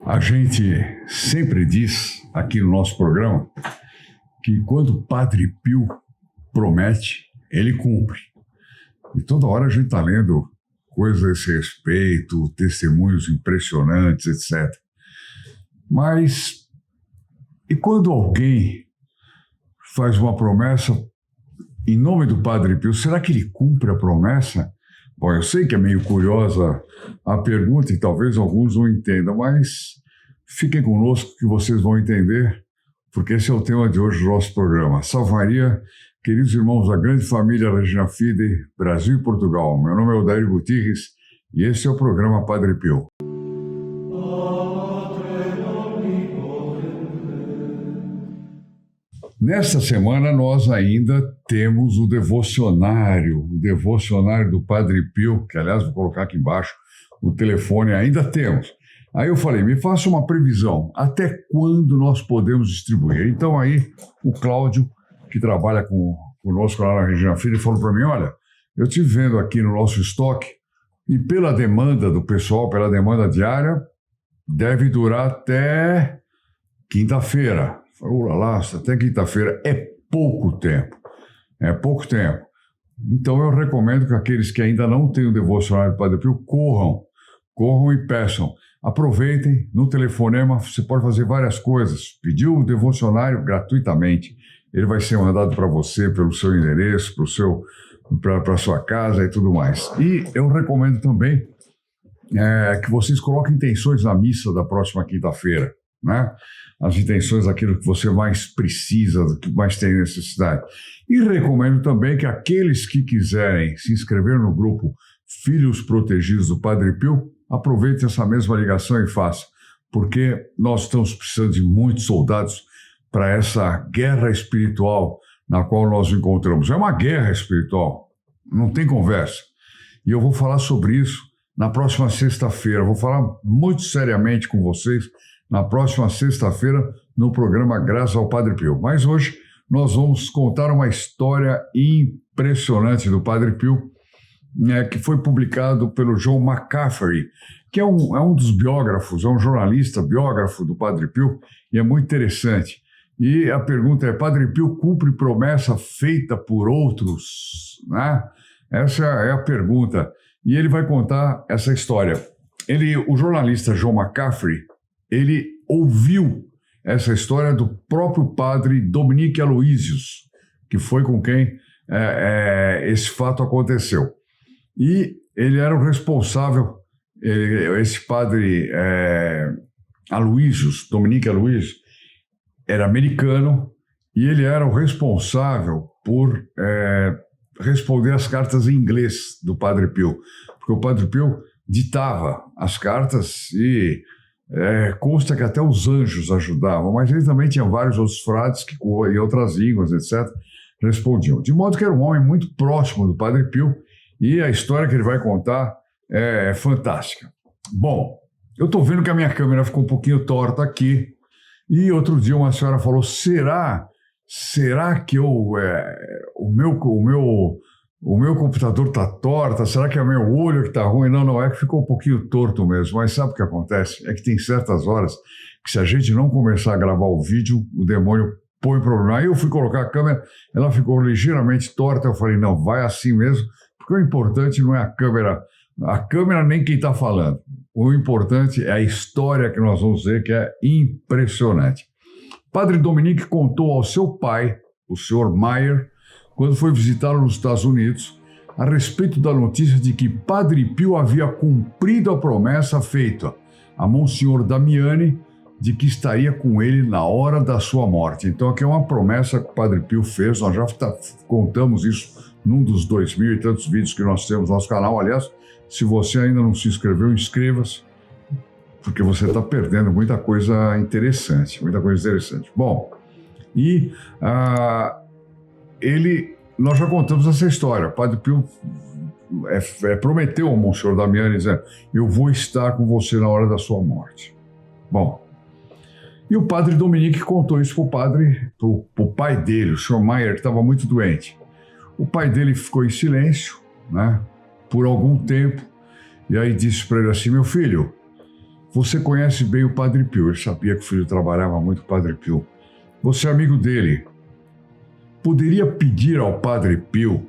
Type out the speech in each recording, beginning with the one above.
A gente sempre diz aqui no nosso programa que quando o Padre Pio promete, ele cumpre. E toda hora a gente está lendo coisas a esse respeito, testemunhos impressionantes, etc. Mas, e quando alguém faz uma promessa em nome do Padre Pio, será que ele cumpre a promessa? Bom, eu sei que é meio curiosa a pergunta e talvez alguns não entendam, mas fiquem conosco que vocês vão entender, porque esse é o tema de hoje do nosso programa. Salve Maria, queridos irmãos da grande família Regina Fide, Brasil e Portugal. Meu nome é Odair Gutierrez e esse é o programa Padre Pio. Nesta semana nós ainda temos o devocionário do Padre Pio, que aliás vou colocar aqui embaixo, o telefone ainda temos. Aí eu falei, me faça uma previsão, até quando nós podemos distribuir? Então aí o Cláudio, que trabalha conosco lá na Regina Filho, falou para mim, olha, eu estive vendo aqui no nosso estoque e pela demanda do pessoal, pela demanda diária, deve durar até quinta-feira. Falei, lá, até quinta-feira é pouco tempo. Então eu recomendo que aqueles que ainda não têm o devocionário do Padre Pio corram e peçam. Aproveitem, no telefonema você pode fazer várias coisas. Pediu o devocionário gratuitamente. Ele vai ser mandado para você pelo seu endereço, para a sua casa e tudo mais. E eu recomendo também que vocês coloquem intenções na missa da próxima quinta-feira, né? As intenções daquilo que você mais precisa, do que mais tem necessidade. E recomendo também que aqueles que quiserem se inscrever no grupo Filhos Protegidos do Padre Pio, aproveitem essa mesma ligação e façam, porque nós estamos precisando de muitos soldados para essa guerra espiritual na qual nós nos encontramos. É uma guerra espiritual, não tem conversa. E eu vou falar sobre isso na próxima sexta-feira. Vou falar muito seriamente com vocês na próxima sexta-feira no programa Graças ao Padre Pio. Mas hoje nós vamos contar uma história impressionante do Padre Pio, que foi publicado pelo John McCaffery, que é um dos biógrafos, é um jornalista biógrafo do Padre Pio, e é muito interessante. E a pergunta é, Padre Pio cumpre promessa feita por outros? Né? Essa é a pergunta. E ele vai contar essa história. O jornalista John McCaffery, ele ouviu essa história do próprio padre Dominique Aloysius, que foi com quem esse fato aconteceu. E ele era o responsável, esse padre Aloysius, Dominique Aloysius, era americano e ele era o responsável por responder as cartas em inglês do Padre Pio, porque o Padre Pio ditava as cartas e consta que até os anjos ajudavam, mas ele também tinha vários outros frades que em outras línguas, etc., respondiam. De modo que era um homem muito próximo do Padre Pio e a história que ele vai contar é fantástica. Bom, eu estou vendo que a minha câmera ficou um pouquinho torta aqui e outro dia uma senhora falou, será que o meu computador está torto? Será que é meu olho que está ruim? Não, é que ficou um pouquinho torto mesmo. Mas sabe o que acontece? É que tem certas horas que se a gente não começar a gravar o vídeo, o demônio põe problema. Aí eu fui colocar a câmera, ela ficou ligeiramente torta. Eu falei, não, vai assim mesmo, porque o importante não é a câmera nem quem está falando. O importante é a história que nós vamos ver, que é impressionante. Padre Dominique contou ao seu pai, o Sr. Meyer, quando foi visitá-lo nos Estados Unidos, a respeito da notícia de que Padre Pio havia cumprido a promessa feita a Monsenhor Damiani de que estaria com ele na hora da sua morte. Então aqui é uma promessa que o Padre Pio fez, nós já contamos isso num dos 2.000 e tantos vídeos que nós temos no nosso canal. Aliás, se você ainda não se inscreveu, inscreva-se, porque você está perdendo muita coisa interessante. Bom, e nós já contamos essa história. O Padre Pio prometeu ao Monsenhor Damiani, dizendo, eu vou estar com você na hora da sua morte. Bom, e o Padre Dominique contou isso para o pai dele, o Sr. Meyer, que estava muito doente. O pai dele ficou em silêncio, né, por algum tempo, e aí disse para ele assim, meu filho, Você conhece bem o Padre Pio. Ele sabia que o filho trabalhava muito com o Padre Pio. Você é amigo dele. Poderia pedir ao Padre Pio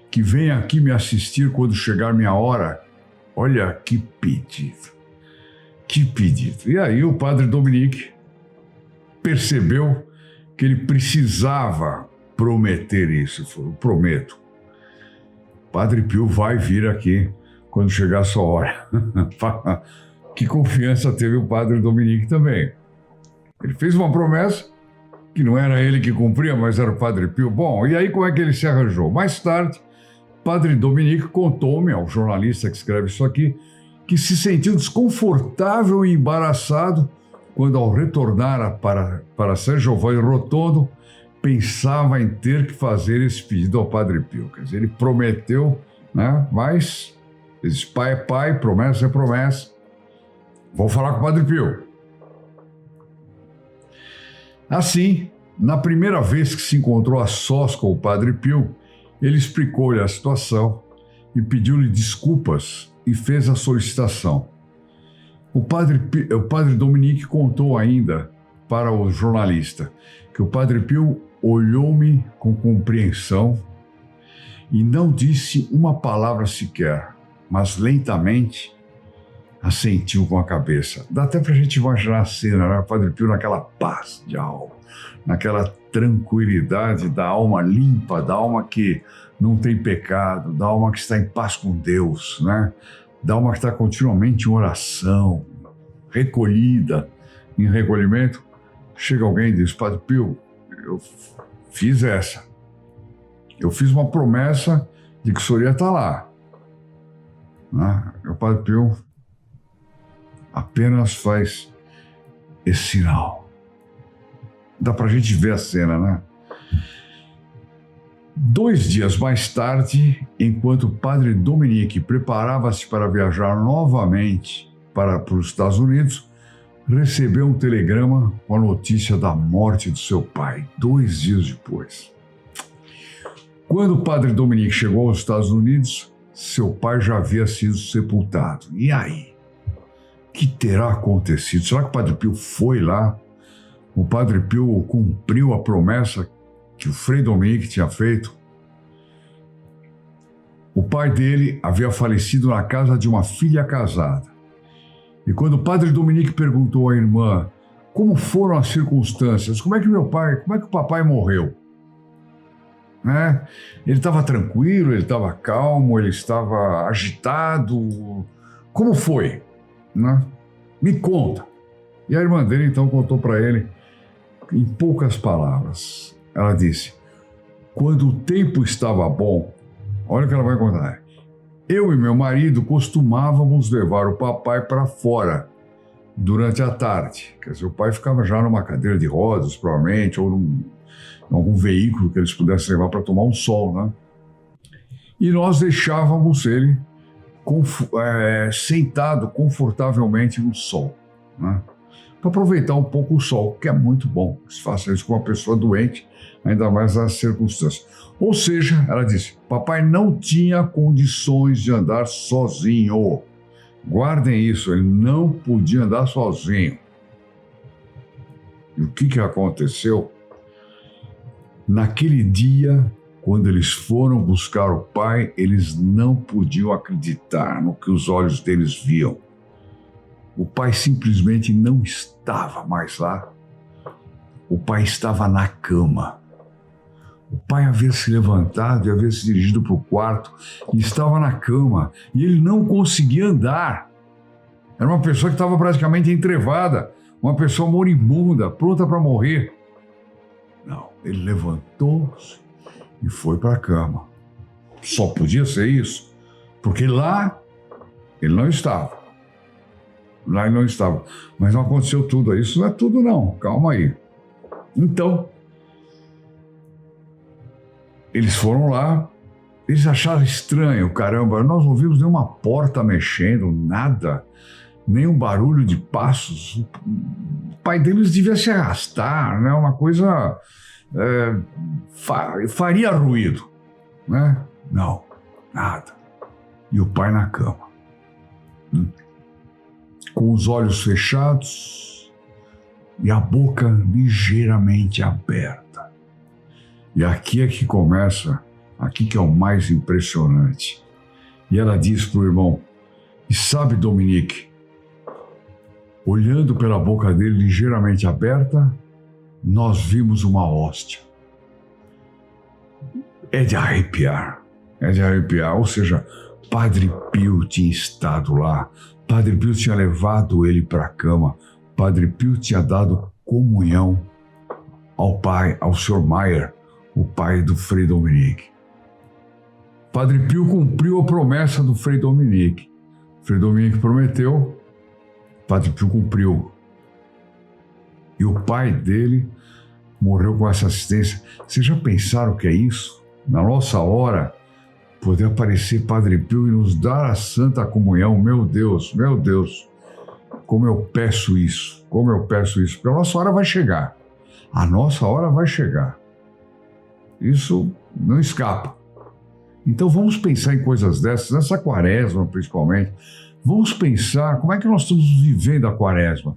que venha aqui me assistir quando chegar minha hora? Olha que pedido. Que pedido. E aí o Padre Dominique percebeu que ele precisava prometer isso. Ele falou, prometo. Padre Pio vai vir aqui quando chegar a sua hora. Que confiança teve o Padre Dominique também. Ele fez uma promessa que não era ele que cumpria, mas era o Padre Pio. Bom, e aí como é que ele se arranjou? Mais tarde, Padre Dominique contou-me, ao jornalista que escreve isso aqui, que se sentiu desconfortável e embaraçado quando, ao retornar para São Giovanni Rotondo, pensava em ter que fazer esse pedido ao Padre Pio. Quer dizer, ele prometeu, né? Mas esse pai é pai, promessa é promessa. Vou falar com o Padre Pio. Assim, na primeira vez que se encontrou a sós com o Padre Pio, ele explicou-lhe a situação e pediu-lhe desculpas e fez a solicitação. O padre Dominique contou ainda para o jornalista que o Padre Pio olhou-me com compreensão e não disse uma palavra sequer, mas lentamente assentiu com a cabeça. Dá até para a gente imaginar a cena, né? O Padre Pio naquela paz de alma, naquela tranquilidade da alma limpa, da alma que não tem pecado, da alma que está em paz com Deus, né? Da alma que está continuamente em oração, recolhida, em recolhimento. Chega alguém e diz, Padre Pio, eu fiz essa. Eu fiz uma promessa de que o senhor ia estar lá. Né? O Padre Pio apenas faz esse sinal. Dá pra gente ver a cena, né? 2 dias mais tarde, enquanto o Padre Dominique preparava-se para viajar novamente para os Estados Unidos, recebeu um telegrama com a notícia da morte do seu pai, 2 dias depois. Quando o Padre Dominique chegou aos Estados Unidos, seu pai já havia sido sepultado. E aí? O que terá acontecido? Será que o Padre Pio foi lá? O Padre Pio cumpriu a promessa que o Frei Dominique tinha feito? O pai dele havia falecido na casa de uma filha casada. E quando o Padre Dominique perguntou à irmã como foram as circunstâncias, como é que o papai morreu? Né? Ele estava tranquilo, ele estava calmo, ele estava agitado. Como foi? Né? Me conta. E a irmã dele então contou para ele em poucas palavras. Ela disse, quando o tempo estava bom, olha o que ela vai contar. Eu e meu marido costumávamos levar o papai para fora durante a tarde. Quer dizer, o pai ficava já numa cadeira de rodas, provavelmente, ou em algum veículo que eles pudessem levar para tomar um sol, né? E nós deixávamos ele sentado confortavelmente no sol, né? Para aproveitar um pouco o sol, que é muito bom. Se faça isso com uma pessoa doente, ainda mais nas circunstâncias. Ou seja, ela disse, papai não tinha condições de andar sozinho. Guardem isso, ele não podia andar sozinho. E o que aconteceu? Naquele dia, quando eles foram buscar o pai, eles não podiam acreditar no que os olhos deles viam. O pai simplesmente não estava mais lá. O pai estava na cama. O pai havia se levantado e havia se dirigido para o quarto e estava na cama. E ele não conseguia andar. Era uma pessoa que estava praticamente entrevada, uma pessoa moribunda, pronta para morrer. Não, ele levantou-se e foi para a cama. Só podia ser isso, porque lá ele não estava. Lá ele não estava. Mas não aconteceu tudo. Isso não é tudo, não. Calma aí. Então, eles foram lá, eles acharam estranho, caramba, nós não ouvimos nenhuma porta mexendo, nada, nenhum barulho de passos. O pai deles devia se arrastar, né? Uma coisa faria ruído, né? Não, nada. E o pai na cama. com os olhos fechados e a boca ligeiramente aberta. E aqui é que começa, aqui que é o mais impressionante. E ela diz para o irmão, e sabe, Dominique, olhando pela boca dele ligeiramente aberta, nós vimos uma hóstia. É de arrepiar, ou seja, Padre Pio tinha estado lá, Padre Pio tinha levado ele para a cama, Padre Pio tinha dado comunhão ao pai, ao Sr. Maier, o pai do Frei Dominique. Padre Pio cumpriu a promessa do Frei Dominique. Frei Dominique prometeu, Padre Pio cumpriu. E o pai dele morreu com essa assistência. Vocês já pensaram o que é isso? Na nossa hora, poder aparecer Padre Pio e nos dar a Santa Comunhão. Meu Deus, como eu peço isso, porque a nossa hora vai chegar. A nossa hora vai chegar. Isso não escapa. Então vamos pensar em coisas dessas, nessa quaresma principalmente. Vamos pensar como é que nós estamos vivendo a quaresma.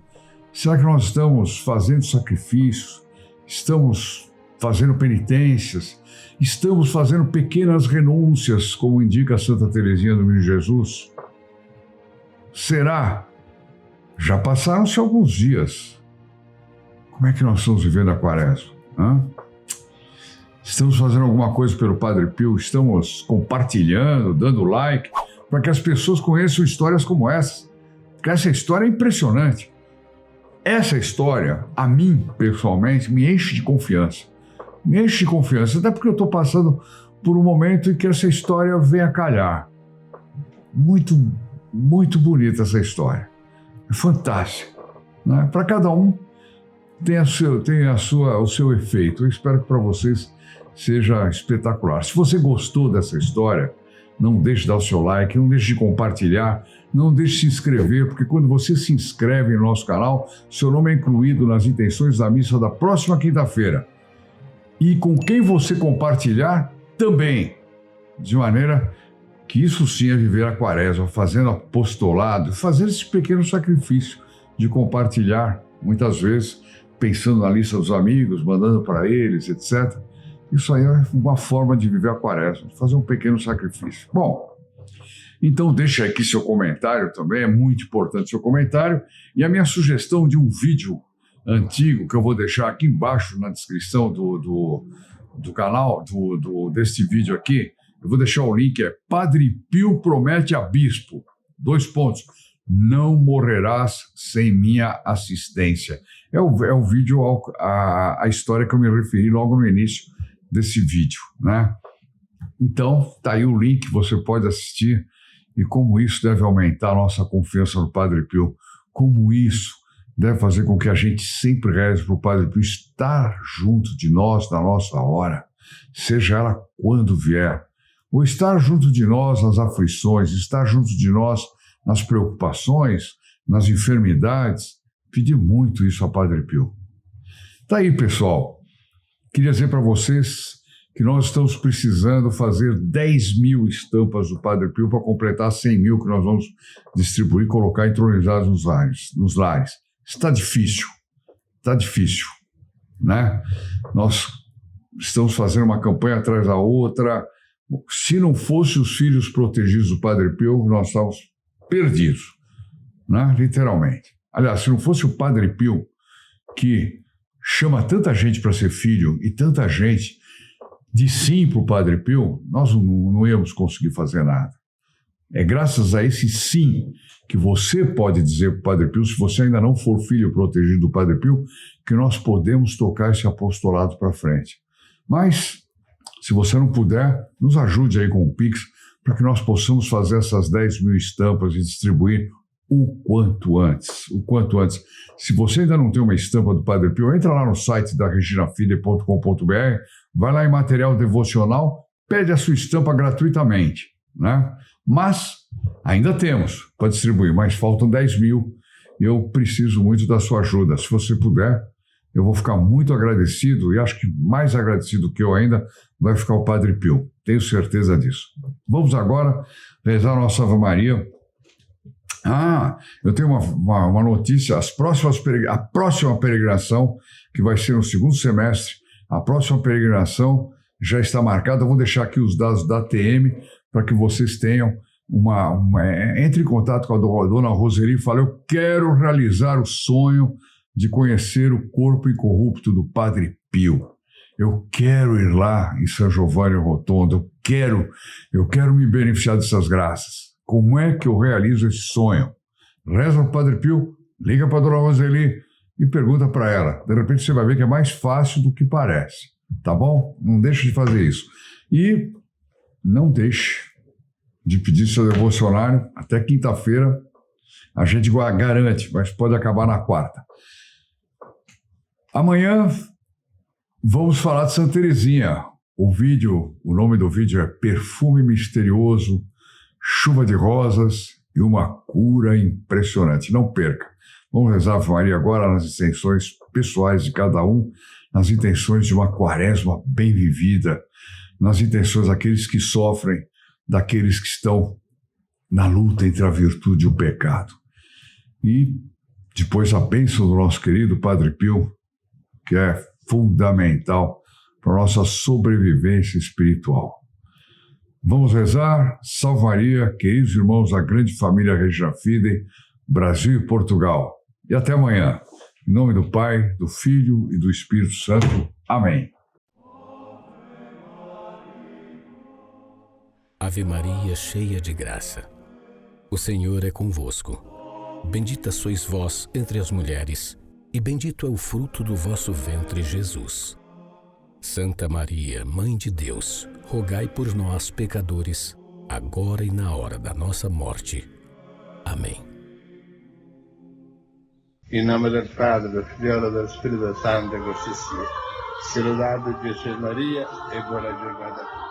Será que nós estamos fazendo sacrifícios? Estamos fazendo penitências? Estamos fazendo pequenas renúncias, como indica Santa Teresinha do Menino Jesus? Será? Já passaram-se alguns dias. Como é que nós estamos vivendo a quaresma? Estamos fazendo alguma coisa pelo Padre Pio? Estamos compartilhando, dando like, para que as pessoas conheçam histórias como essa? Porque essa história é impressionante. Essa história, a mim, pessoalmente, me enche de confiança. Até porque eu estou passando por um momento em que essa história vem a calhar. Muito, muito bonita essa história. É fantástica. Né? Para cada um tem o seu efeito. Eu espero que para vocês seja espetacular. Se você gostou dessa história, não deixe de dar o seu like, não deixe de compartilhar, não deixe de se inscrever, porque quando você se inscreve no nosso canal, seu nome é incluído nas intenções da missa da próxima quinta-feira. E com quem você compartilhar, também. De maneira que isso sim é viver a quaresma, fazendo apostolado, fazendo esse pequeno sacrifício de compartilhar, muitas vezes pensando na lista dos amigos, mandando para eles, etc. Isso aí é uma forma de viver a quaresma, de fazer um pequeno sacrifício. Bom, então deixa aqui seu comentário também, é muito importante seu comentário, e a minha sugestão de um vídeo antigo, que eu vou deixar aqui embaixo na descrição do canal, deste vídeo aqui, eu vou deixar o link, é Padre Pio promete a bispo, : não morrerás sem minha assistência. É o vídeo, a história que eu me referi logo no início desse vídeo, né? Então, tá aí o link, você pode assistir, e como isso deve aumentar a nossa confiança no Padre Pio, como isso deve fazer com que a gente sempre reze para o Padre Pio estar junto de nós na nossa hora, seja ela quando vier, ou estar junto de nós nas aflições, estar junto de nós nas preocupações, nas enfermidades. Pedir muito isso a Padre Pio. Tá aí, pessoal. Queria dizer para vocês que nós estamos precisando fazer 10.000 estampas do Padre Pio para completar 100.000 que nós vamos distribuir e colocar entronizados nos lares. Está difícil, né? Nós estamos fazendo uma campanha atrás da outra. Se não fossem os filhos protegidos do Padre Pio, nós estávamos perdidos, né? Literalmente. Aliás, se não fosse o Padre Pio, que chama tanta gente para ser filho e tanta gente de sim para o Padre Pio, nós não íamos conseguir fazer nada. É graças a esse sim que você pode dizer para o Padre Pio, se você ainda não for filho protegido do Padre Pio, que nós podemos tocar esse apostolado para frente. Mas, se você não puder, nos ajude aí com o Pix, para que nós possamos fazer essas 10.000 estampas e distribuir o quanto antes. Se você ainda não tem uma estampa do Padre Pio, entra lá no site da reginafide.com.br, vai lá em material devocional, pede a sua estampa gratuitamente, né? Mas ainda temos para distribuir, mas faltam 10.000. Eu preciso muito da sua ajuda. Se você puder, eu vou ficar muito agradecido, e acho que mais agradecido que eu ainda vai ficar o Padre Pio. Tenho certeza disso. Vamos agora rezar a nossa Ave Maria, Eu tenho uma notícia. A próxima peregrinação, que vai ser no segundo semestre, a próxima peregrinação já está marcada. Eu vou deixar aqui os dados da TM para que vocês tenham entre em contato com a dona Roseli e fale: eu quero realizar o sonho de conhecer o corpo incorrupto do Padre Pio. Eu quero ir lá em São Giovanni Rotondo. Eu quero me beneficiar dessas graças. Como é que eu realizo esse sonho? Reza o Padre Pio, liga para a dona Roseli e pergunta para ela. De repente você vai ver que é mais fácil do que parece. Tá bom? Não deixe de fazer isso. E não deixe de pedir seu devocionário. Até quinta-feira a gente garante, mas pode acabar na quarta. Amanhã vamos falar de Santa Teresinha. O nome do vídeo é Perfume Misterioso, Chuva de Rosas e uma Cura Impressionante. Não perca. Vamos rezar a Ave Maria agora nas intenções pessoais de cada um, nas intenções de uma quaresma bem vivida, nas intenções daqueles que sofrem, daqueles que estão na luta entre a virtude e o pecado. E depois a bênção do nosso querido Padre Pio, que é fundamental para a nossa sobrevivência espiritual. Vamos rezar. Salve Maria, queridos irmãos da grande família Regina Fidei, Brasil e Portugal. E até amanhã. Em nome do Pai, do Filho e do Espírito Santo. Amém. Ave Maria, cheia de graça. O Senhor é convosco. Bendita sois vós entre as mulheres, e bendito é o fruto do vosso ventre, Jesus. Santa Maria, Mãe de Deus, rogai por nós, pecadores, agora e na hora da nossa morte. Amém. Em nome do Padre, do Filho e do Espírito Santo, così sia. Se lodato Gesù e Maria, e buona giornata.